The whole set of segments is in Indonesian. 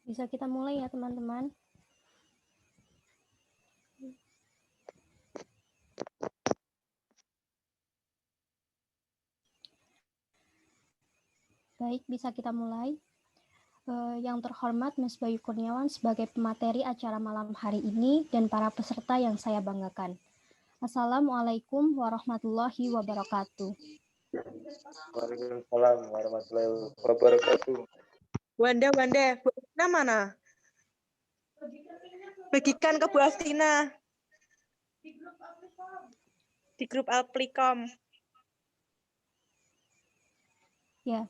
Bisa kita mulai ya teman-teman. Baik, bisa kita mulai. Yang terhormat Mas Bayu Kurniawan sebagai pemateri acara malam hari ini dan para peserta yang saya banggakan. Assalamualaikum warahmatullahi wabarakatuh. Waalaikumsalam warahmatullahi wabarakatuh. Wanda, Bu Astina mana? Bagikan ke Bu Astina. Di grup Aplicom. Ya.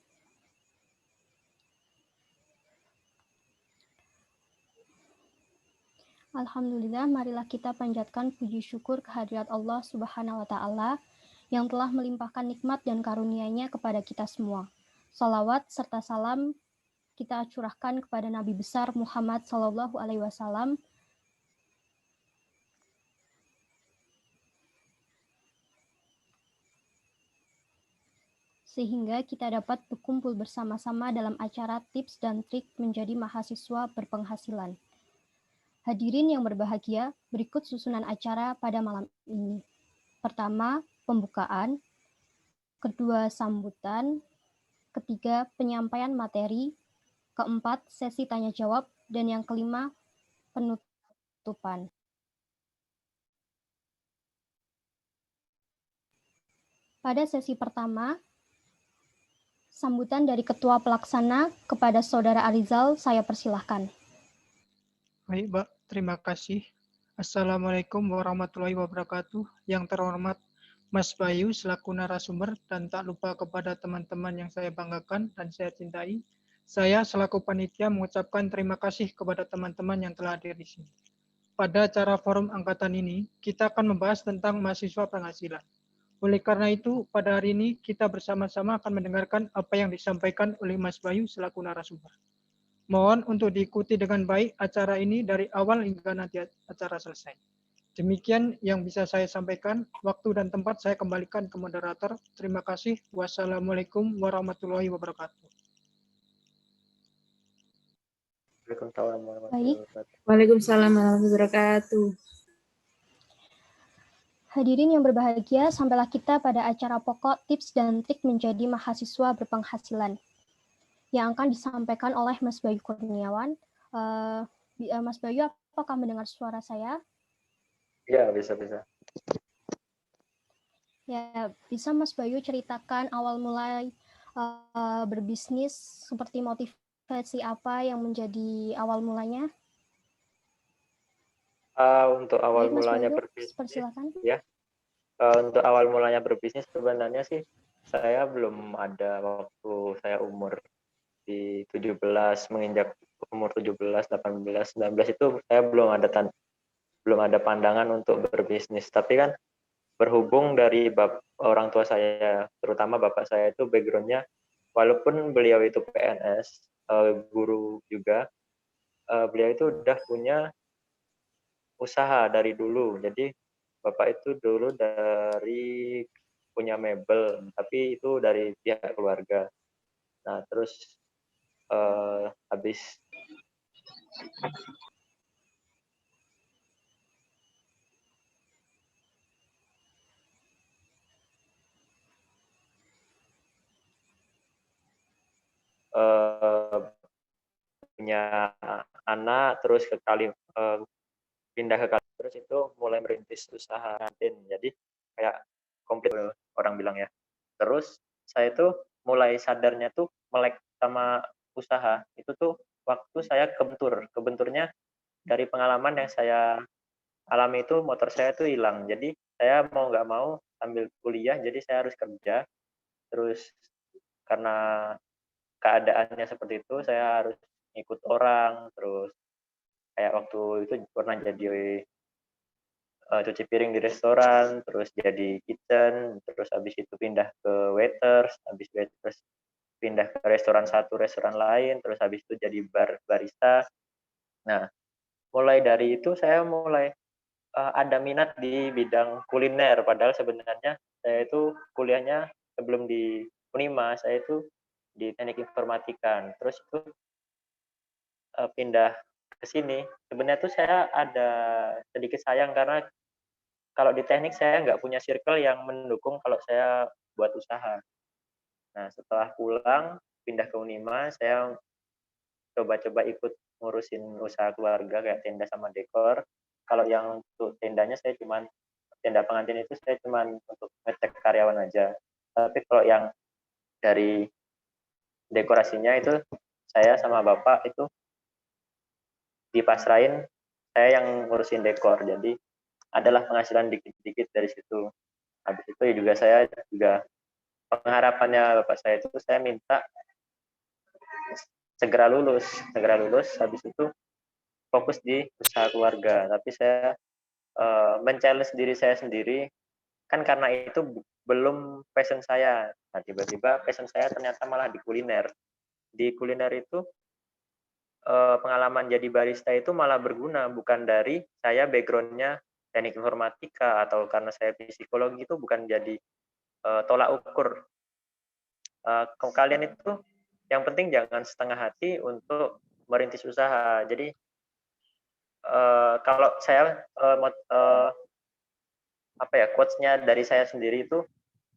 Alhamdulillah, marilah kita panjatkan puji syukur kehadirat Allah Subhanahu wa Ta'ala yang telah melimpahkan nikmat dan karunia-Nya kepada kita semua. Salawat serta salam kita curahkan kepada Nabi besar Muhammad Sallallahu Alaihi Wasallam, sehingga kita dapat berkumpul bersama-sama dalam acara tips dan trik menjadi mahasiswa berpenghasilan. Hadirin yang berbahagia, berikut susunan acara pada malam ini. Pertama, pembukaan. Kedua, sambutan. Ketiga, penyampaian materi. Keempat, sesi tanya-jawab. Dan yang kelima, penutupan. Pada sesi pertama, sambutan dari Ketua Pelaksana kepada Saudara Arizal, saya persilahkan. Baik, Mbak. Terima kasih. Assalamualaikum warahmatullahi wabarakatuh. Yang terhormat Mas Bayu selaku narasumber dan tak lupa kepada teman-teman yang saya banggakan dan saya cintai. Saya selaku panitia mengucapkan terima kasih kepada teman-teman yang telah hadir di sini. Pada acara forum angkatan ini, kita akan membahas tentang mahasiswa penghasilan. Oleh karena itu, pada hari ini kita bersama-sama akan mendengarkan apa yang disampaikan oleh Mas Bayu selaku narasumber. Mohon untuk diikuti dengan baik acara ini dari awal hingga nanti acara selesai. Demikian yang bisa saya sampaikan. Waktu dan tempat saya kembalikan ke moderator. Terima kasih. Wassalamualaikum warahmatullahi wabarakatuh. Waalaikumsalam warahmatullahi Baik. wabarakatuh. Waalaikumsalam warahmatullahi wabarakatuh. Hadirin yang berbahagia, sampailah kita pada acara pokok tips dan trik menjadi mahasiswa berpenghasilan yang akan disampaikan oleh Mas Bayu Kurniawan. Mas Bayu, apakah mendengar suara saya? Ya, bisa. Ya, bisa Mas Bayu ceritakan awal mulai berbisnis, seperti motivasi apa yang menjadi awal mulanya? Untuk awal Baik, Mas mulanya Bayu, berbisnis, persilakan. ya. Untuk awal mulanya berbisnis sebenarnya sih saya belum ada waktu saya umur di 17, menginjak umur 17, 18, 19 itu saya belum ada pandangan untuk berbisnis. Tapi kan berhubung dari orang tua saya, terutama bapak saya itu backgroundnya, walaupun beliau itu PNS, guru juga, beliau itu udah punya usaha dari dulu. Jadi bapak itu dulu dari punya mebel, tapi itu dari pihak keluarga. Nah, terus habis punya anak, terus pindah ke Kali, terus itu mulai merintis usaha kantin. Jadi kayak komplit orang bilang ya. Terus saya tuh mulai sadarnya tuh melek sama usaha itu tuh waktu saya kebenturnya dari pengalaman yang saya alami itu motor saya tuh hilang. Jadi saya mau nggak mau sambil kuliah, jadi saya harus kerja. Terus karena keadaannya seperti itu, saya harus ikut orang. Terus kayak waktu itu pernah jadi cuci piring di restoran, terus jadi kitchen, terus habis itu pindah ke waiters, habis waiters pindah ke restoran satu, restoran lain, terus habis itu jadi barista. Nah, mulai dari itu saya mulai ada minat di bidang kuliner, padahal sebenarnya saya itu kuliahnya sebelum di Unima, saya itu di teknik informatika. Terus itu pindah ke sini, sebenarnya tuh saya ada sedikit sayang karena kalau di teknik saya nggak punya circle yang mendukung kalau saya buat usaha. Nah, setelah pulang pindah ke Unima, saya coba-coba ikut ngurusin usaha keluarga kayak tenda sama dekor. Kalau yang untuk tendanya saya cuman tenda pengantin itu saya cuman untuk ngecek karyawan aja. Tapi kalau yang dari dekorasinya itu saya sama bapak itu dipasrahin saya yang ngurusin dekor. Jadi adalah penghasilan dikit-dikit dari situ. Habis itu juga saya juga pengharapannya bapak saya itu saya minta segera lulus habis itu fokus di usaha keluarga. Tapi saya men-challenge diri saya sendiri kan karena itu belum passion saya. Nah, tiba-tiba passion saya ternyata malah di kuliner. Di kuliner itu pengalaman jadi barista itu malah berguna, bukan dari saya background-nya teknik informatika atau karena saya psikologi itu bukan jadi tolak ukur. Kalian itu yang penting jangan setengah hati untuk merintis usaha. Jadi kalau saya quotes-nya dari saya sendiri itu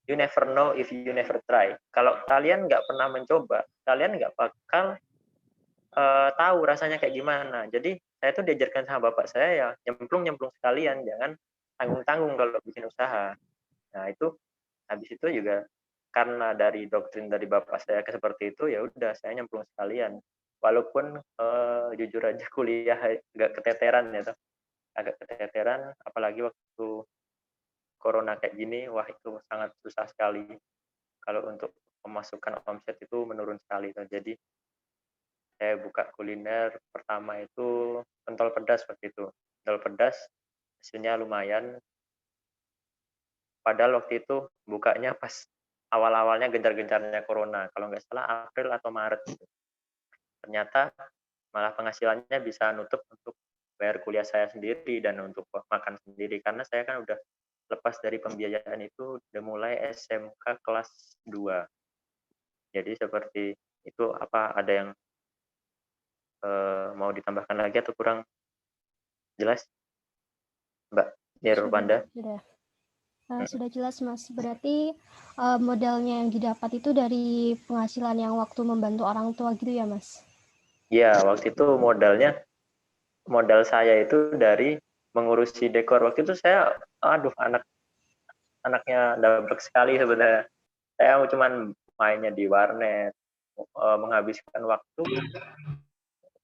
you never know if you never try. Kalau kalian nggak pernah mencoba, kalian nggak bakal tahu rasanya kayak gimana. Jadi saya tuh diajarkan sama bapak saya ya nyemplung sekalian, jangan tanggung-tanggung kalau bikin usaha. Nah itu habis itu juga karena dari doktrin dari bapak saya seperti itu ya udah saya nyemplung sekalian. Walaupun jujur aja kuliah agak keteteran ya, agak keteteran, apalagi waktu corona kayak gini, wah itu sangat susah sekali. Kalau untuk memasukkan omset itu menurun sekali. Jadi saya buka kuliner pertama itu pentol pedas waktu itu. Pentol pedas hasilnya lumayan. Padahal waktu itu bukanya pas awal-awalnya gencar-gencarnya corona. Kalau nggak salah April atau Maret gitu. Ternyata malah penghasilannya bisa nutup untuk bayar kuliah saya sendiri dan untuk makan sendiri. Karena saya kan udah lepas dari pembiayaan itu udah mulai SMK kelas 2. Jadi seperti itu apa ada yang mau ditambahkan lagi atau kurang jelas, Mbak Nirvanda? Sudah jelas, Mas. Berarti modalnya yang didapat itu dari penghasilan yang waktu membantu orang tua gitu ya, Mas? Ya, waktu itu modal saya itu dari mengurusi dekor. Waktu itu saya, anaknya dablek sekali sebenarnya. Saya cuman mainnya di warnet, menghabiskan waktu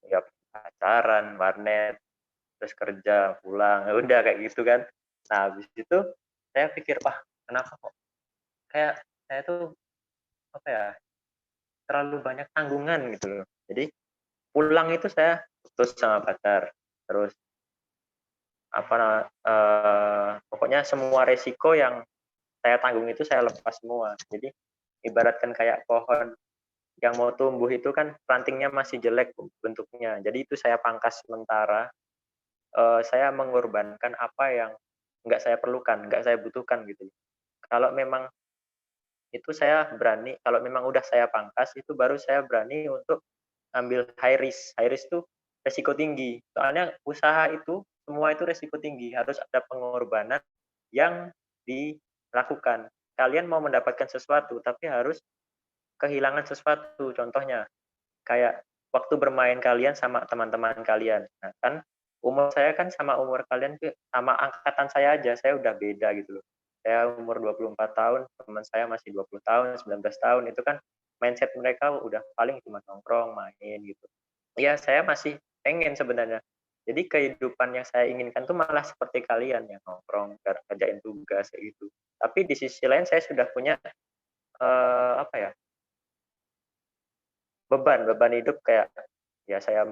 ya pacaran, warnet, terus kerja, pulang, ya udah kayak gitu kan. Nah, habis itu saya pikir, wah, kenapa kok kayak saya tuh apa ya, terlalu banyak tanggungan gitu loh. Jadi pulang itu saya putus sama pacar, terus pokoknya semua resiko yang saya tanggung itu saya lepas semua. Jadi ibaratkan kayak pohon yang mau tumbuh itu kan rantingnya masih jelek bentuknya. Jadi itu saya pangkas sementara. Saya mengorbankan apa yang nggak saya perlukan, nggak saya butuhkan gitu. Kalau memang itu saya berani, kalau memang udah saya pangkas itu baru saya berani untuk ambil high risk. High risk itu resiko tinggi. Soalnya usaha itu semua itu resiko tinggi, harus ada pengorbanan yang dilakukan. Kalian mau mendapatkan sesuatu tapi harus kehilangan sesuatu. Contohnya kayak waktu bermain kalian sama teman-teman kalian. Nah, kan umur saya kan sama umur kalian sama angkatan saya aja, saya udah beda gitu loh. Saya umur 24 tahun, teman saya masih 20 tahun, 19 tahun, itu kan mindset mereka udah paling cuma nongkrong, main gitu. Ya, saya masih pengen sebenarnya. Jadi kehidupan yang saya inginkan tuh malah seperti kalian yang nongkrong, kerjain tugas kayak gitu. Tapi di sisi lain saya sudah punya apa ya? beban hidup kayak ya saya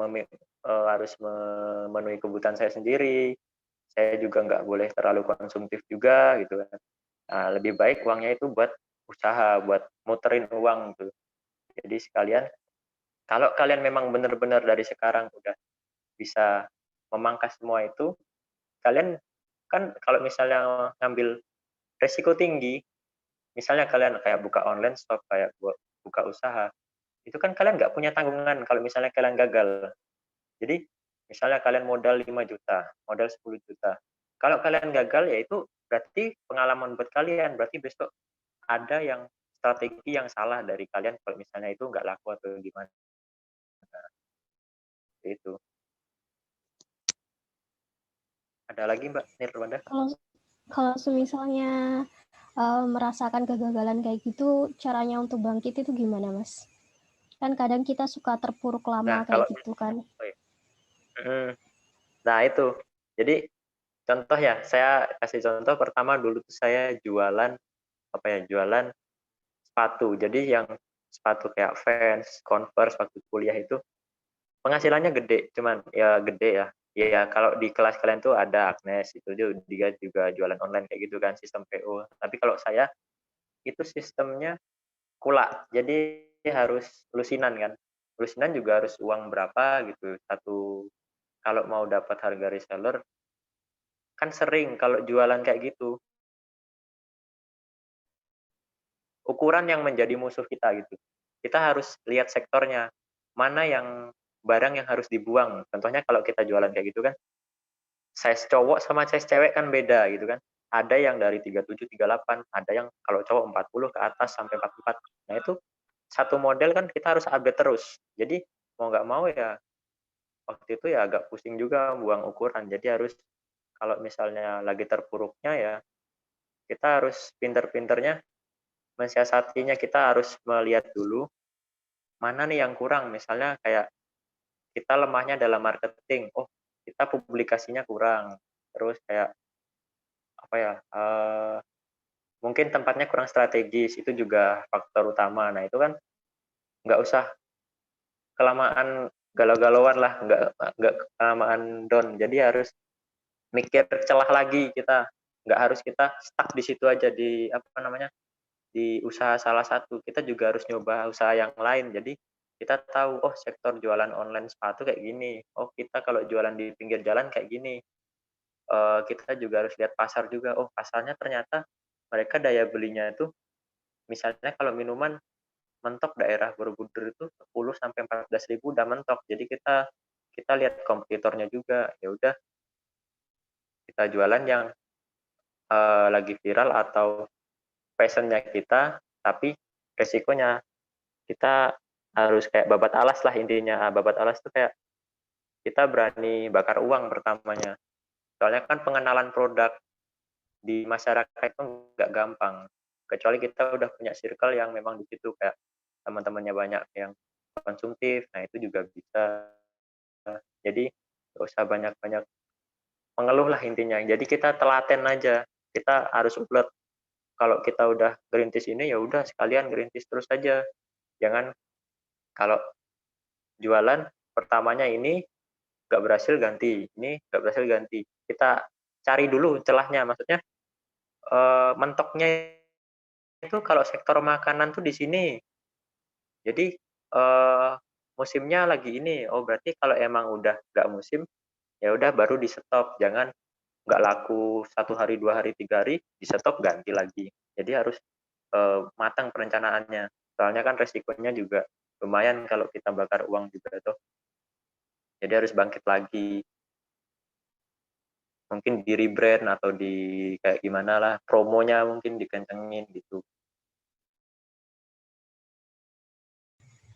harus memenuhi kebutuhan saya sendiri. Saya juga nggak boleh terlalu konsumtif juga gitu kan. Nah, lebih baik uangnya itu buat usaha, buat muterin uang gitu. Jadi sekalian kalau kalian memang benar-benar dari sekarang udah bisa memangkas semua itu, kalian kan kalau misalnya ngambil resiko tinggi, misalnya kalian kayak buka online shop, kayak buka usaha, itu kan kalian nggak punya tanggungan kalau misalnya kalian gagal. Jadi misalnya kalian modal 5 juta, modal 10 juta. Kalau kalian gagal ya itu berarti pengalaman buat kalian, berarti besok ada yang strategi yang salah dari kalian kalau misalnya itu nggak laku atau gimana. Itu. Ada lagi Mbak Nirwanda? Kalau semisalnya merasakan kegagalan kayak gitu, caranya untuk bangkit itu gimana, Mas? Kan kadang kita suka terpuruk lama kayak gitu kan. Nah itu, jadi contoh ya, saya kasih contoh pertama dulu tuh saya jualan jualan sepatu. Jadi yang sepatu kayak Vans, Converse waktu kuliah itu penghasilannya gede, cuman ya gede ya. Ya kalau di kelas kalian tuh ada Agnes itu dia juga jualan online kayak gitu kan sistem PO. Tapi kalau saya itu sistemnya kulak. Jadi harus lusinan kan. Lusinan juga harus uang berapa gitu. Kalau mau dapat harga reseller kan sering kalau jualan kayak gitu. Ukuran yang menjadi musuh kita gitu. Kita harus lihat sektornya. Mana yang barang yang harus dibuang. Contohnya kalau kita jualan kayak gitu kan, size cowok sama size cewek kan beda gitu kan. Ada yang dari 37, 38, ada yang kalau cowok 40 ke atas sampai 44. Nah itu satu model kan kita harus update terus. Jadi mau nggak mau ya waktu itu ya agak pusing juga buang ukuran. Jadi harus kalau misalnya lagi terpuruknya ya kita harus pinter-pinternya mensiasatinya. Kita harus melihat dulu mana nih yang kurang. Misalnya kayak kita lemahnya dalam marketing. Oh, kita publikasinya kurang. Terus kayak apa ya? Mungkin tempatnya kurang strategis. Itu juga faktor utama. Nah, itu kan nggak usah kelamaan galau-galauan lah, nggak kelamaan down. Jadi harus mikir celah lagi kita. Nggak harus kita stuck di situ aja di apa namanya? Di usaha salah satu. Kita juga harus nyoba usaha yang lain. Jadi kita tahu, oh sektor jualan online sepatu kayak gini. Oh kita kalau jualan di pinggir jalan kayak gini. Kita juga harus lihat pasar juga. Oh pasarnya ternyata mereka daya belinya itu, misalnya kalau minuman mentok daerah Borobudur itu 10 sampai 14 ribu udah mentok. Jadi kita lihat kompetitornya juga. Ya udah kita jualan yang lagi viral atau passionnya kita, tapi resikonya kita harus kayak babat alas lah intinya. Babat alas tuh kayak kita berani bakar uang pertamanya. Soalnya kan pengenalan produk di masyarakat itu nggak gampang. Kecuali kita udah punya circle yang memang di situ kayak teman-temannya banyak yang konsumtif, nah itu juga bisa. Jadi nggak usah banyak-banyak mengeluh lah intinya. Jadi kita telaten aja. Kita harus ulet. Kalau kita udah gerintis ini ya udah sekalian gerintis terus aja. Jangan kalau jualan pertamanya ini nggak berhasil ganti, ini nggak berhasil ganti. Kita cari dulu celahnya, maksudnya mentoknya itu kalau sektor makanan tuh di sini. Jadi musimnya lagi ini, oh berarti kalau emang udah nggak musim, ya udah baru di stop. Jangan nggak laku 1 hari, 2 hari, 3 hari, di stop ganti lagi. Jadi harus matang perencanaannya. Soalnya kan resikonya juga lumayan kalau kita bakar uang juga tuh. Jadi harus bangkit lagi. Mungkin di rebrand atau di kayak gimana lah, promonya mungkin dikencengin gitu.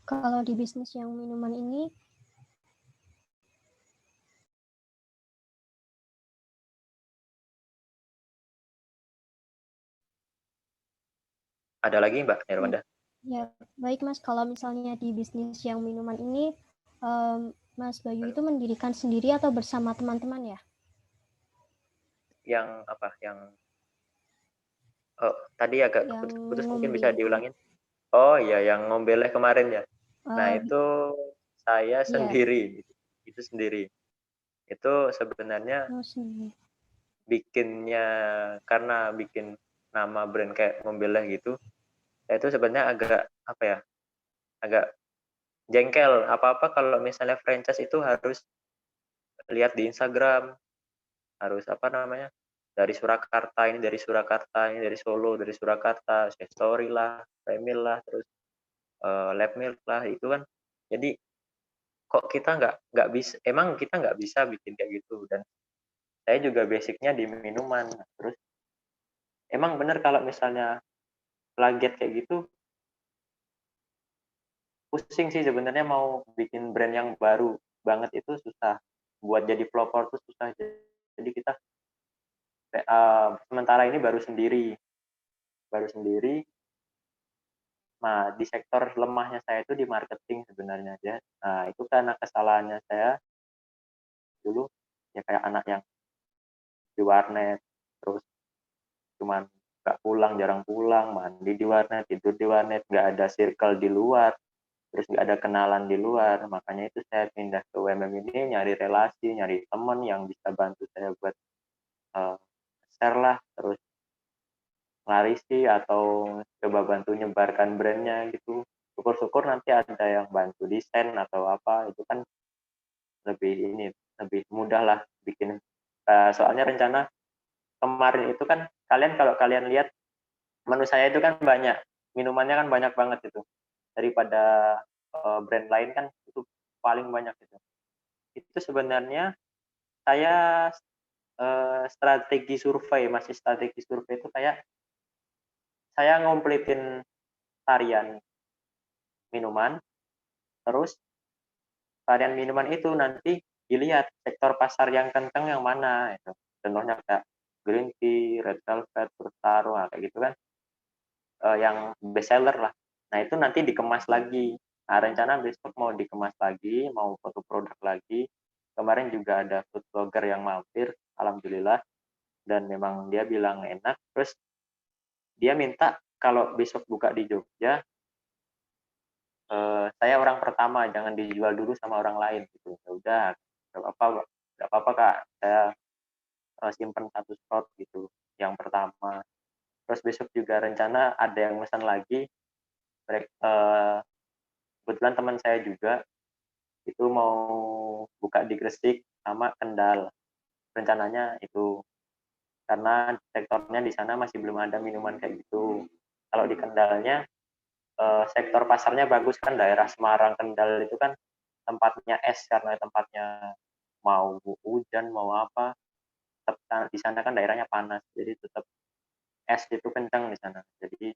Kalau di bisnis yang minuman ini, Ada lagi Mbak Nirwanda? ya baik Mas, kalau misalnya di bisnis yang minuman ini, Mas Bayu itu mendirikan sendiri atau bersama teman-teman ya? Yang apa? Yang tadi agak putus, mungkin bisa diulangin. Oh iya, yang ngombelnya kemarin ya. Nah itu saya sendiri, itu sendiri. Itu sebenarnya bikinnya karena bikin nama brand kayak ngombelnya gitu. Itu sebenarnya agak apa ya? Agak jengkel. Apa-apa kalau misalnya franchise itu harus lihat di Instagram, harus apa namanya? Dari Surakarta, ini dari Surakarta, ini dari Solo, dari Surakarta, story lah, Remil lah, terus Lab Milk lah, itu kan. Jadi kok kita nggak bisa, emang kita nggak bisa bikin kayak gitu. Dan saya juga basicnya di minuman. Terus emang bener kalau misalnya plagiat kayak gitu, pusing sih sebenarnya mau bikin brand yang baru banget itu susah. Buat jadi pelopor tuh susah. Jadi kita sementara ini baru sendiri. Nah, di sektor lemahnya saya itu di marketing sebenarnya aja. Nah, itu karena kesalahannya saya dulu ya kayak anak yang di warnet, terus cuman nggak pulang, jarang pulang, mandi di warnet, tidur di warnet, nggak ada circle di luar, terus nggak ada kenalan di luar. Makanya itu saya pindah ke UMM ini, nyari relasi, nyari teman yang bisa bantu saya buat uh, share lah, terus ngelarisi atau coba bantu nyebarkan brandnya gitu. Syukur-syukur nanti ada yang bantu desain atau apa, itu kan lebih mudah lah bikin. Soalnya rencana kemarin itu kan kalau kalian lihat menu saya itu kan banyak, minumannya kan banyak banget itu daripada brand lain kan itu paling banyak itu. Itu sebenarnya saya masih strategi survei itu kayak saya ngomplitin tarian minuman, terus varian minuman itu nanti dilihat sektor pasar yang kencang yang mana itu. Contohnya kayak green tea, red velvet, terus taro, kayak gitu kan, yang best seller lah. Nah itu nanti dikemas lagi. Nah rencana besok mau dikemas lagi, mau foto produk lagi. Kemarin juga ada food blogger yang mampir, alhamdulillah, dan memang dia bilang enak. Terus dia minta kalau besok buka di Jogja, saya orang pertama, jangan dijual dulu sama orang lain gitu. Ya udah, nggak apa-apa kak, saya simpen satu slot gitu yang pertama. Terus besok juga rencana ada yang pesan lagi. Kebetulan teman saya juga itu mau buka di Gresik sama Kendal. Rencananya itu karena sektornya di sana masih belum ada minuman kayak gitu. Kalau di Kendalnya sektor pasarnya bagus kan, daerah Semarang Kendal itu kan tempatnya es karena tempatnya mau hujan mau apa, tetap di sana kan daerahnya panas, jadi tetap es itu kencang di sana. Jadi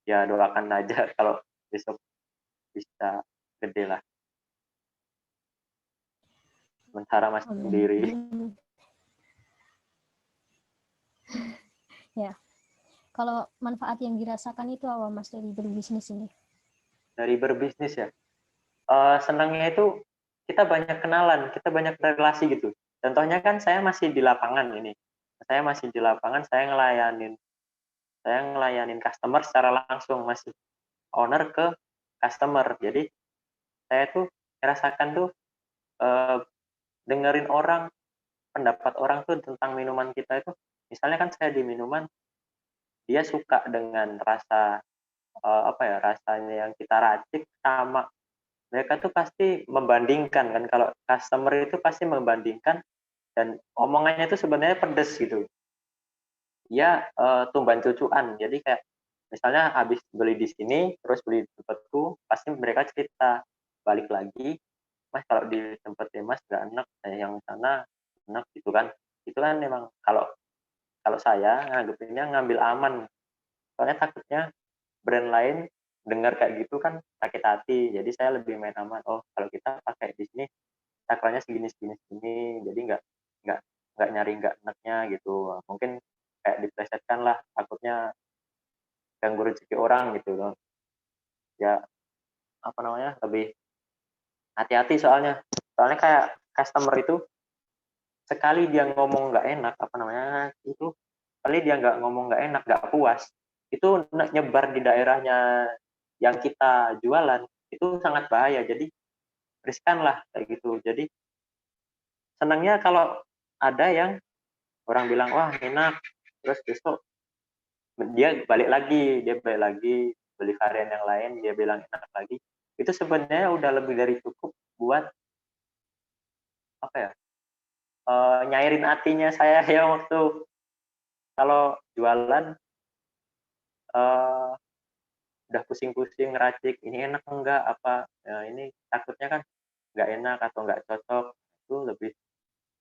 ya doakan aja kalau besok bisa gede lah. Sementara masih sendiri. Ya, kalau manfaat yang dirasakan itu apa Mas dari berbisnis ini? Dari berbisnis ya, senangnya itu kita banyak kenalan, kita banyak relasi gitu. Contohnya kan saya masih di lapangan ini, saya ngelayanin customer secara langsung, masih owner ke customer. Jadi saya tuh merasakan tuh dengerin orang, pendapat orang tuh tentang minuman kita itu. Misalnya kan saya di minuman, dia suka dengan rasanya yang kita racik, sama mereka tuh pasti membandingkan kan. Kalau customer itu pasti membandingkan dan omongannya itu sebenarnya pedes gitu. Dia tumban cucuan. Jadi kayak misalnya habis beli di sini terus beli di tempatku, pasti mereka cerita balik lagi, Mas kalau di tempatnya Mas nggak enak, yang sana enak gitu kan. Itu kan memang kalau kalau saya nganggepinnya ngambil aman. Soalnya takutnya brand lain dengar kayak gitu kan sakit hati. Jadi saya lebih main aman. Oh, kalau kita pakai di sini takranya segini segini segini. Jadi nggak nyari nggak enaknya gitu. Mungkin kayak diplesetkan lah. Takutnya ganggu rezeki orang gitu loh. Ya apa namanya, lebih hati-hati soalnya. Soalnya kayak customer itu sekali dia ngomong nggak enak, apa namanya itu, sekali dia nggak ngomong nggak enak, nggak puas, itu nyebar di daerahnya yang kita jualan, itu sangat bahaya. Jadi riskan lah kayak gitu. Jadi senangnya kalau ada yang orang bilang wah enak, terus besok dia balik lagi beli varian yang lain, dia bilang enak lagi, itu sebenarnya udah lebih dari cukup buat apa ya, nyairin hatinya saya ya waktu kalau jualan, udah pusing-pusing ngeracik ini enak enggak apa, ini takutnya kan nggak enak atau nggak cocok, itu lebih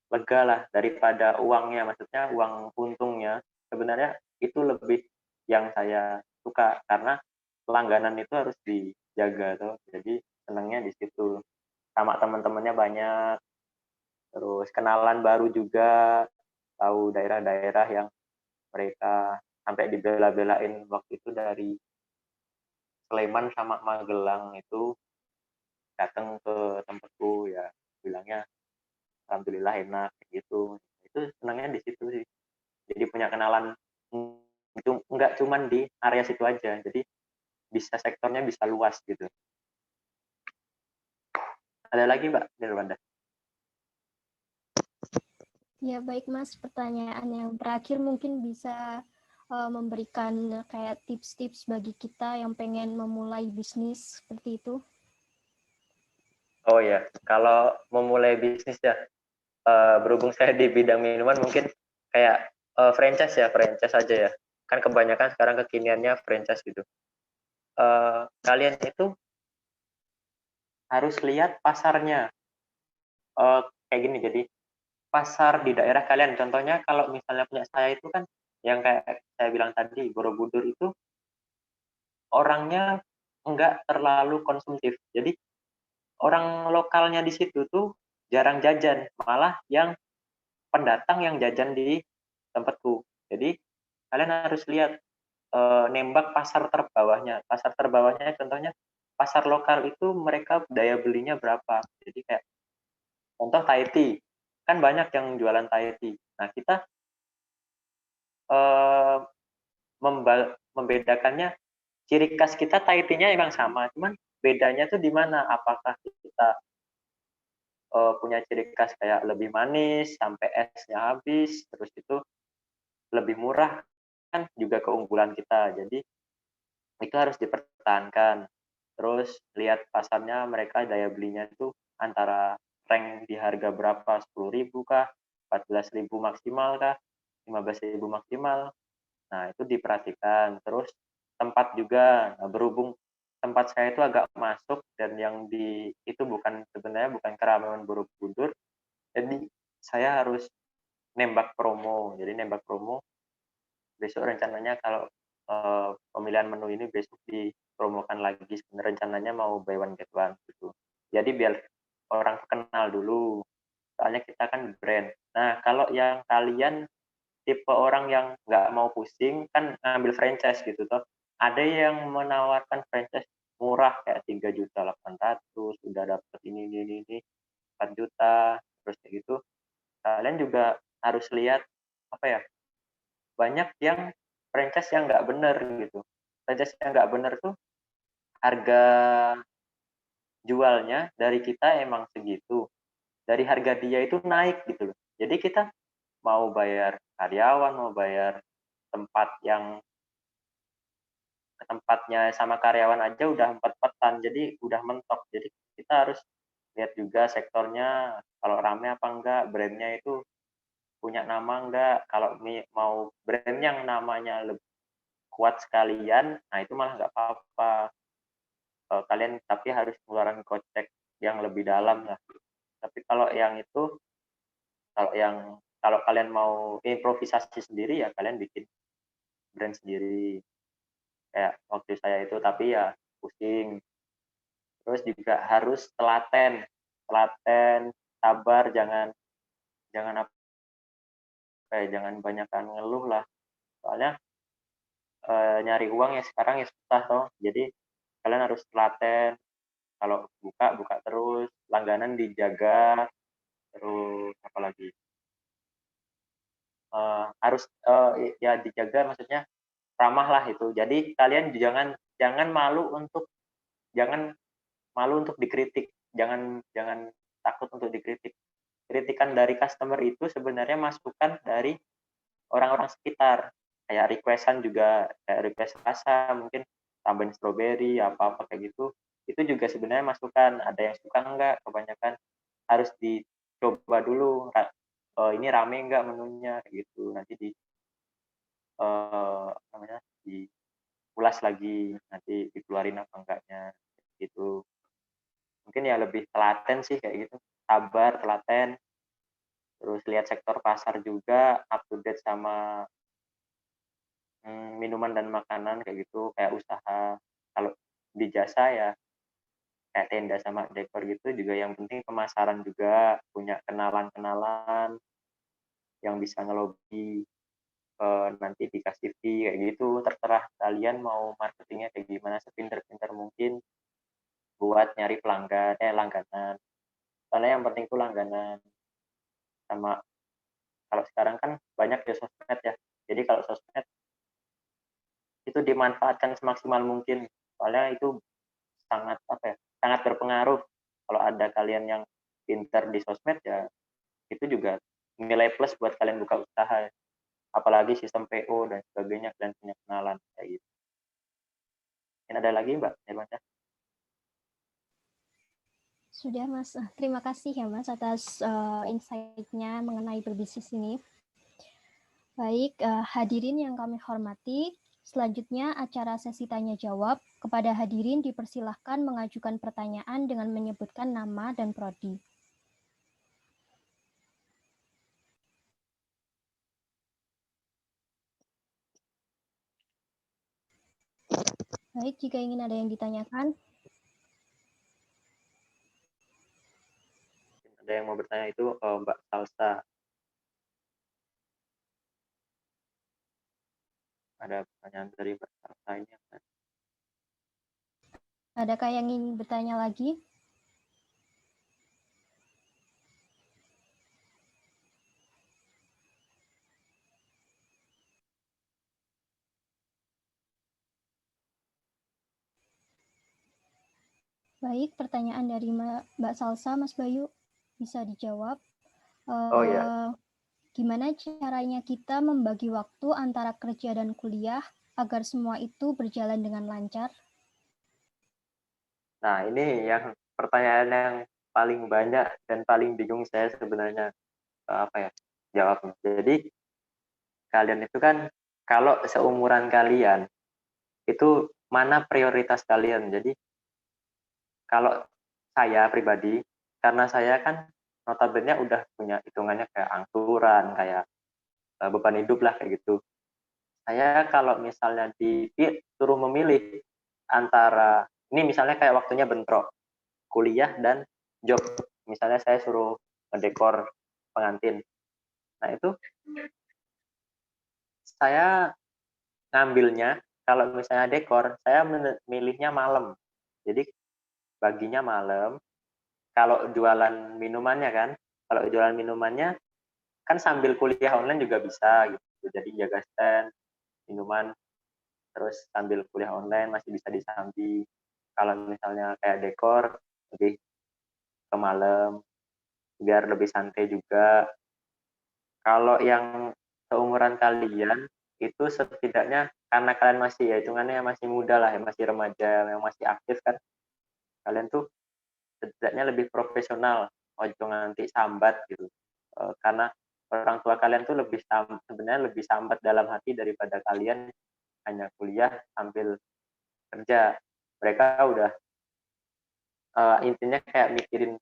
lega lah daripada uangnya, maksudnya uang untungnya. Sebenarnya itu lebih yang saya suka karena langganan itu harus dijaga tuh. Jadi senangnya di situ. Sama teman-temannya banyak, terus kenalan baru juga, tahu daerah-daerah yang mereka sampai dibela-belain waktu itu dari Sleman sama Magelang itu datang ke tempatku ya, bilangnya alhamdulillah enak gitu. Itu senangnya di situ sih. Jadi punya kenalan itu nggak cuman di area situ aja, jadi bisa sektornya bisa luas gitu. Ada lagi Mbak Nirwanda? Ya, baik Mas. Pertanyaan yang terakhir mungkin bisa memberikan kayak tips-tips bagi kita yang pengen memulai bisnis seperti itu. Oh ya, kalau memulai bisnis ya, berhubung saya di bidang minuman mungkin kayak franchise ya, franchise aja ya. Kan kebanyakan sekarang kekiniannya franchise gitu. Kalian itu harus lihat pasarnya. Kayak gini, jadi pasar di daerah kalian. Contohnya kalau misalnya punya saya itu kan yang kayak saya bilang tadi, Borobudur itu orangnya enggak terlalu konsumtif. Jadi orang lokalnya di situ tuh jarang jajan, malah yang pendatang yang jajan di tempatku. Jadi kalian harus lihat nembak pasar terbawahnya. Pasar terbawahnya contohnya pasar lokal itu mereka daya belinya berapa. Jadi kayak contoh Thai tea, kan banyak yang jualan Thai tea. Nah, kita eh, membedakannya, ciri khas kita Thai tea-nya emang sama, cuman bedanya tuh di mana? Apakah kita punya ciri khas kayak lebih manis sampai esnya habis, terus itu lebih murah, kan juga keunggulan kita. Jadi itu harus dipertahankan. Terus lihat pasarnya, mereka daya belinya itu antara rank di harga berapa, 10.000 kah, 14.000 maksimal kah, 15.000 maksimal. Nah, itu diperhatikan. Terus tempat juga, nah, berhubung tempat saya itu agak masuk dan yang di itu bukan sebenarnya bukan keramaian Borobudur, jadi saya harus nembak promo. Jadi nembak promo besok rencananya kalau pemilihan menu ini besok dipromokan lagi. Sebenarnya rencananya mau buy one get one gitu. Jadi biar orang kenal dulu. Soalnya kita kan brand. Nah, kalau yang kalian tipe orang yang nggak mau pusing kan ngambil franchise gitu toh. Ada yang menawarkan franchise murah kayak 3.800.000 sudah dapat ini 4 juta terus kayak gitu. Kalian juga harus lihat apa ya, banyak yang franchise yang nggak bener gitu. Franchise yang nggak bener tuh harga jualnya dari kita emang segitu, dari harga dia itu naik gitu loh. Jadi kita mau bayar karyawan, mau bayar tempat yang tempatnya sama karyawan aja udah empat-empatan, jadi udah mentok. Jadi kita harus lihat juga sektornya, kalau rame apa enggak, brandnya itu punya nama enggak. Kalau mau brand yang namanya lebih kuat sekalian, nah itu malah nggak apa-apa. Kalian tapi harus mengeluarkan kocek yang lebih dalam lah. Tapi kalau yang itu, kalau kalian mau improvisasi sendiri ya kalian bikin brand sendiri. Kayak waktu saya itu, tapi ya pusing. Terus juga harus telaten, telaten, sabar, jangan jangan apa ya, jangan banyakkan ngeluh lah. Soalnya nyari uang ya sekarang ya susah toh. Jadi kalian harus telaten. Kalau buka buka terus, langganan dijaga, terus apalagi harus ya dijaga, maksudnya ramah lah itu. Jadi kalian jangan jangan malu untuk jangan malu untuk dikritik, jangan jangan takut untuk dikritik. Kritikan dari customer itu sebenarnya masukan dari orang-orang sekitar. Kayak requestan juga, kayak request rasa, mungkin tambahin strawberry, apa-apa kayak gitu. Itu juga sebenarnya masukan. Ada yang suka enggak, kebanyakan harus dicoba dulu. Ini rame enggak menunya, kayak gitu. Nanti namanya diulas lagi, nanti dikeluarin apa enggaknya, gitu. mungkin ya lebih telaten sih kayak gitu, sabar, telaten, terus lihat sektor pasar juga, up to date sama minuman dan makanan kayak gitu, kayak usaha. Kalau di jasa ya kayak tenda sama dekor gitu juga yang penting pemasaran juga, punya kenalan-kenalan yang bisa ngelobi, nanti dikasih fee kayak gitu. Terserah kalian mau marketingnya kayak gimana, sepinter-pinter mungkin buat nyari langganan. Soalnya yang penting tuh langganan. Sama kalau sekarang kan banyak ya sosmed ya. Jadi kalau sosmed itu dimanfaatkan semaksimal mungkin. Soalnya itu sangat apa ya? Sangat berpengaruh. Kalau ada kalian yang pintar di sosmed ya itu juga nilai plus buat kalian buka usaha. Apalagi sistem PO dan sebagainya kalian punya kenalan kayak gitu. Mungkin ada lagi Mbak Nirmanda? Sudah Mas, terima kasih ya Mas atas insight-nya mengenai berbisnis ini. Baik, hadirin yang kami hormati, selanjutnya acara sesi tanya jawab. Kepada hadirin dipersilahkan mengajukan pertanyaan dengan menyebutkan nama dan prodi. Baik, jika ingin ada yang ditanyakan. Ada yang mau bertanya itu Mbak Salsa. Ada pertanyaan dari Mbak Salsa ini. Adakah yang ingin bertanya lagi? Baik, pertanyaan dari Mbak Salsa, Mas Bayu, bisa dijawab. Oh ya. Gimana caranya kita membagi waktu antara kerja dan kuliah agar semua itu berjalan dengan lancar? Nah, ini yang pertanyaan yang paling banyak dan paling bingung saya sebenarnya apa ya jawabnya. Jadi kalian itu kan kalau seumuran kalian itu mana prioritas kalian. Jadi kalau saya pribadi, karena saya kan notabene udah punya hitungannya kayak angsuran, kayak beban hidup lah kayak gitu. Saya kalau misalnya disuruh memilih antara ini misalnya kayak waktunya bentrok kuliah dan job. Misalnya saya suruh ngedekor pengantin. Nah itu saya ngambilnya kalau misalnya dekor, saya milihnya malam. Jadi baginya malam. Kalau jualan minumannya kan, kalau jualan minumannya kan sambil kuliah online juga bisa gitu. Jadi jaga stand minuman terus sambil kuliah online masih bisa disambi. Kalau misalnya kayak dekor lebih ke malam biar lebih santai juga. Kalau yang seumuran kalian itu setidaknya karena kalian masih ya hitungannya masih muda lah ya, masih remaja, yang masih aktif kan, kalian tuh setidaknya lebih profesional, ojo nanti sambat gitu. Karena orang tua kalian tuh sebenarnya lebih sambat dalam hati daripada kalian hanya kuliah sambil kerja. Mereka udah intinya kayak mikirin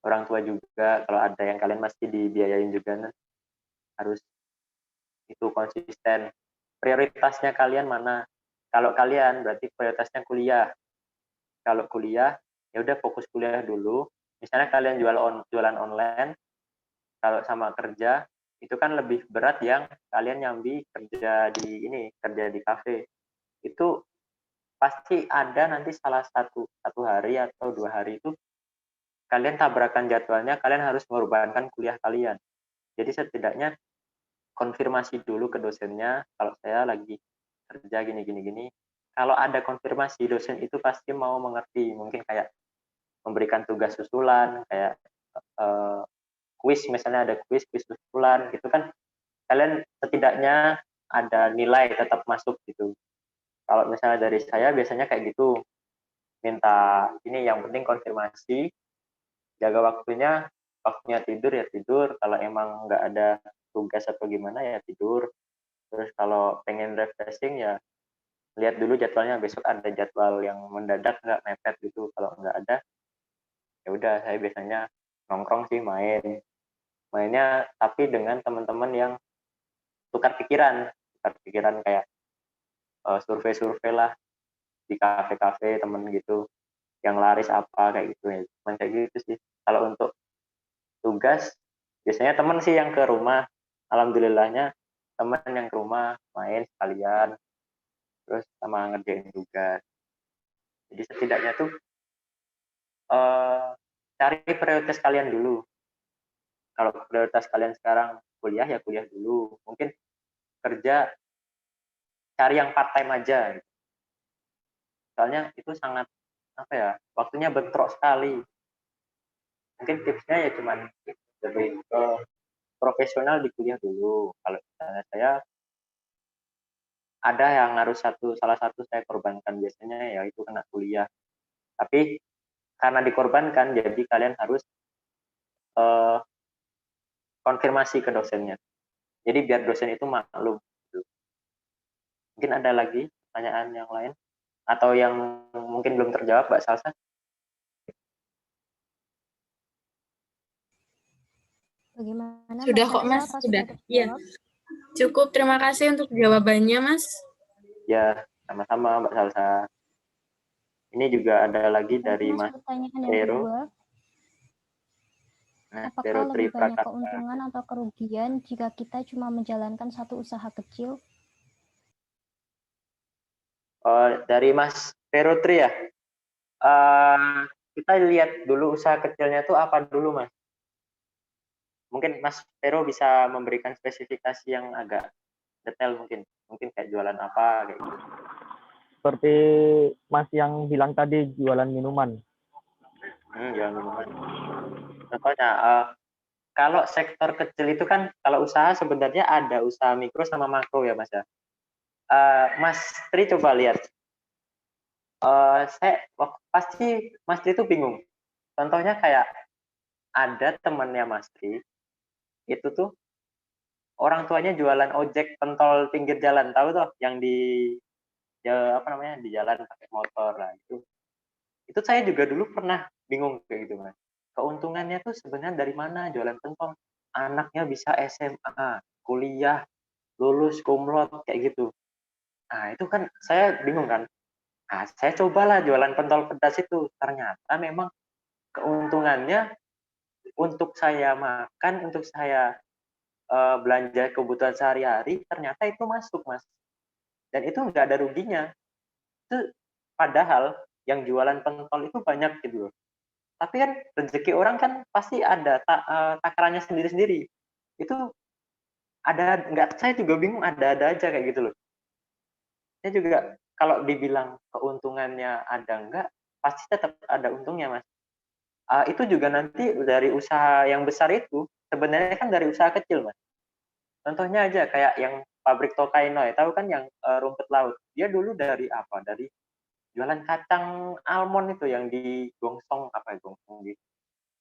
orang tua juga. Kalau ada yang kalian masih dibiayain juga, harus itu konsisten. Prioritasnya kalian mana? Kalau kalian berarti prioritasnya kuliah. Kalau kuliah, ya udah fokus kuliah dulu. Misalnya kalian jualan online, kalau sama kerja itu kan lebih berat yang kalian nyambi kerja di kafe. Itu pasti ada nanti salah satu hari atau 2 hari itu kalian tabrakan jadwalnya, kalian harus mengorbankan kuliah kalian. Jadi setidaknya konfirmasi dulu ke dosennya, kalau saya lagi kerja gini. Kalau ada konfirmasi, dosen itu pasti mau mengerti. Mungkin kayak memberikan tugas susulan, kayak kuis, misalnya ada kuis susulan, gitu kan. Kalian setidaknya ada nilai tetap masuk gitu. Kalau misalnya dari saya biasanya kayak gitu, minta ini yang penting konfirmasi, jaga waktunya tidur ya tidur, kalau emang nggak ada tugas atau gimana ya tidur. Terus kalau pengen refreshing ya lihat dulu jadwalnya, besok ada jadwal yang mendadak nggak, mepet gitu. Kalau nggak ada, ya udah saya biasanya nongkrong sih, mainnya tapi dengan teman-teman yang tukar pikiran kayak survei-survei lah di kafe-kafe temen gitu, yang laris apa kayak gitu ya, cuman kayak gitu sih. Kalau untuk tugas biasanya temen sih yang ke rumah, alhamdulillahnya temen yang ke rumah main sekalian, terus sama ngerjain tugas. Jadi setidaknya tuh cari prioritas kalian dulu. Kalau prioritas kalian sekarang kuliah, ya kuliah dulu. Mungkin kerja, cari yang part time aja. Soalnya itu sangat apa ya, waktunya bentrok sekali. Mungkin tipsnya ya cuman lebih ke profesional di kuliah dulu. Kalau misalnya saya ada yang harus salah satu saya korbankan biasanya, yaitu kena kuliah. Tapi karena dikorbankan, jadi kalian harus uh, konfirmasi ke dosennya. Jadi biar dosen itu maklum. Mungkin ada lagi pertanyaan yang lain atau yang mungkin belum terjawab, Mbak Salsa? Bagaimana Sudah Mas kok, Salsa? Mas. Apa Sudah. Iya. terjawab? Cukup, terima kasih untuk jawabannya, Mas. Ya, sama-sama Mbak Salsa. Ini juga ada lagi dari Mas, Mas pertanyaan yang Vero. kedua, Nah, apakah Vero Tri lebih banyak Prakasa. keuntungan atau kerugian jika kita cuma menjalankan satu usaha kecil? Dari Mas Vero Tri ya. Kita lihat dulu usaha kecilnya itu apa dulu, Mas. Mungkin Mas Vero bisa memberikan spesifikasi yang agak detail mungkin kayak jualan apa kayak gitu. Seperti Mas yang bilang tadi, jualan minuman. Jualan minuman. Contohnya, kalau sektor kecil itu kan, kalau usaha sebenarnya ada usaha mikro sama makro ya, Mas ya. Mas Tri coba lihat. Pasti Mas Tri itu bingung. Contohnya kayak ada temannya Mas Tri, itu tuh orang tuanya jualan ojek pentol pinggir jalan, tahu toh, yang di di jalan pakai motor lah itu saya juga dulu pernah bingung kayak gitu, Mas. Keuntungannya tuh sebenarnya dari mana jualan pentol? Anaknya bisa SMA, kuliah, lulus cum laude kayak gitu. Nah itu kan saya bingung kan. Nah, saya cobalah jualan pentol pedas itu, ternyata memang keuntungannya untuk saya makan, untuk saya belanja kebutuhan sehari-hari, ternyata itu masuk, Mas. Dan itu nggak ada ruginya. Itu padahal yang jualan pentol itu banyak gitu loh. Tapi kan rezeki orang kan pasti ada takarannya sendiri-sendiri. Itu ada, nggak, saya juga bingung, ada-ada aja kayak gitu loh. Saya juga kalau dibilang keuntungannya ada nggak, pasti tetap ada untungnya, Mas. Itu juga nanti dari usaha yang besar itu sebenarnya kan dari usaha kecil, Mas. Contohnya aja kayak yang pabrik Tokainoy, tahu kan yang rumput laut. Dia dulu dari apa? Dari jualan kacang almond itu yang di gongsong, apa ya, gongsong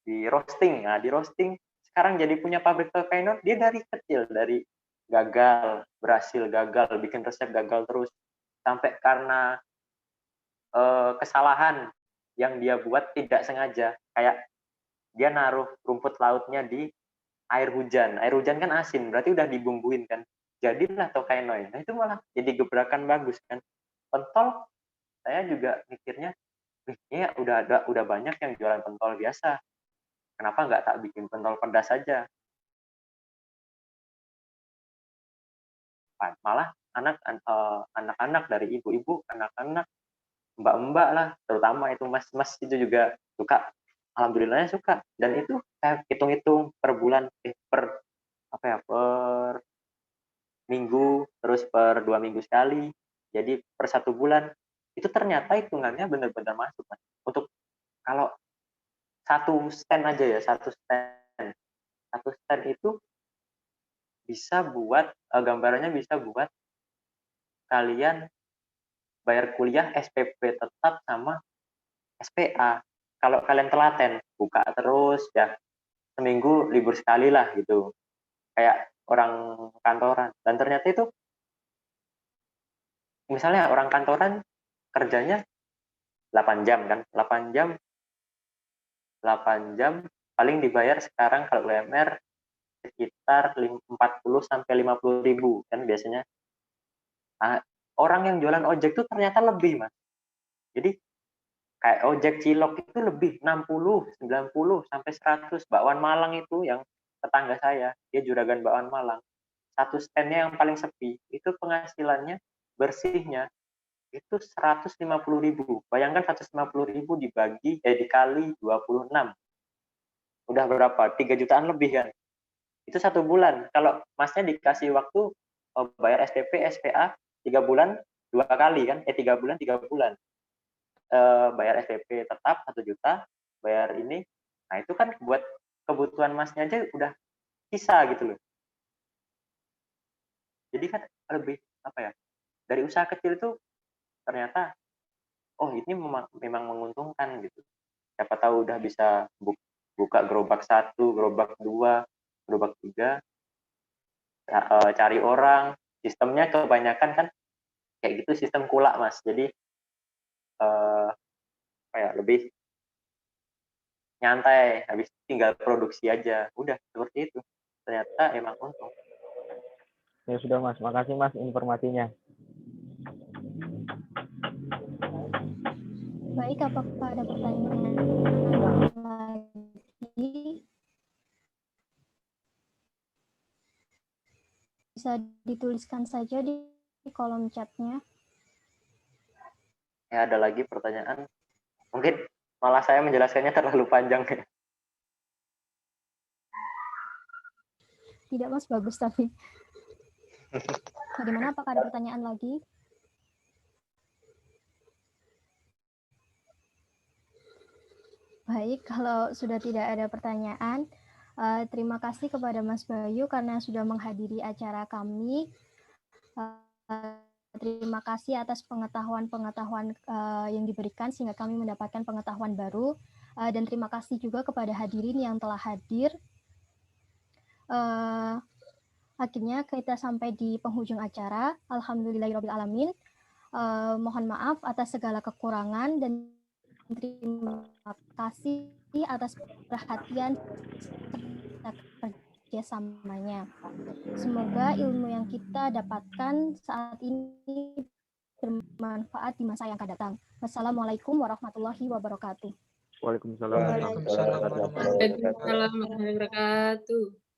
di roasting. Nah, di roasting sekarang jadi punya pabrik Tokainoy, dia dari kecil, dari gagal, berhasil, gagal, bikin resep gagal terus sampai karena kesalahan yang dia buat tidak sengaja, kayak dia naruh rumput lautnya di air hujan kan asin, berarti udah dibumbuin kan, jadilah Tokainoy. Nah itu malah jadi gebrakan bagus kan. Pentol saya juga mikirnya, ini udah banyak yang jualan pentol biasa, kenapa nggak tak bikin pentol pedas saja. Malah anak-anak dari ibu-ibu, anak-anak, mbak-mbak lah, terutama itu mas-mas itu juga suka, alhamdulillahnya suka. Dan itu saya hitung-hitung per bulan, per minggu, terus per 2 minggu sekali, jadi per 1 bulan, itu ternyata hitungannya benar-benar masuk, Mas. Untuk kalau satu stand aja ya, satu stand itu bisa buat gambarannya bisa buat kalian bayar kuliah, SPP tetap sama SPA. Kalau kalian telaten, buka terus ya, seminggu libur sekali lah gitu, kayak orang kantoran. Dan ternyata itu misalnya orang kantoran kerjanya 8 jam kan, 8 jam paling dibayar sekarang kalau UMR sekitar 40 sampai 50 ribu kan biasanya. Nah, orang yang jualan ojek tuh ternyata lebih, Mas. Jadi kayak ojek cilok itu lebih 60, 90 sampai 100. Bakwan Malang itu yang tetangga saya, dia juragan bakwan Malang. Satu standnya yang paling sepi, itu penghasilannya bersihnya itu 150.000. Bayangkan 150.000 dikali 26. Udah berapa? 3 jutaan lebih kan? Itu 1 bulan. Kalau masnya dikasih waktu bayar SPP, SPA 3 bulan 2 kali kan? 3 bulan 3 bulan. Bayar SPP tetap 1 juta, bayar ini. Nah, itu kan buat kebutuhan masnya aja udah sisa gitu loh. Jadi kan lebih apa ya? Dari usaha kecil itu ternyata ini memang menguntungkan gitu. Siapa tahu udah bisa buka gerobak 1, gerobak 2, gerobak 3, cari orang. Sistemnya kebanyakan kan kayak gitu, sistem kulak, Mas. Jadi lebih nyantai, habis tinggal produksi aja. Udah seperti itu. Ternyata emang untung. Ya sudah, Mas. Makasih, Mas, informasinya. Baik, apakah ada pertanyaan lagi? Bisa dituliskan saja di kolom chatnya. Ya, ada lagi pertanyaan. Mungkin malah saya menjelaskannya terlalu panjang. Tidak, Mas, bagus tapi. Bagaimana, apakah ada pertanyaan lagi? Baik, kalau sudah tidak ada pertanyaan, terima kasih kepada Mas Bayu karena sudah menghadiri acara kami. Terima kasih atas pengetahuan-pengetahuan yang diberikan sehingga kami mendapatkan pengetahuan baru. Dan terima kasih juga kepada hadirin yang telah hadir. Akhirnya kita sampai di penghujung acara. Alhamdulillahirrahmanirrahim. Mohon maaf atas segala kekurangan dan terima kasih atas perhatian serta kerjasamanya. Semoga ilmu yang kita dapatkan saat ini bermanfaat di masa yang akan datang. Wassalamualaikum warahmatullahi wabarakatuh. Waalaikumsalam. Waalaikumsalam warahmatullahi wabarakatuh.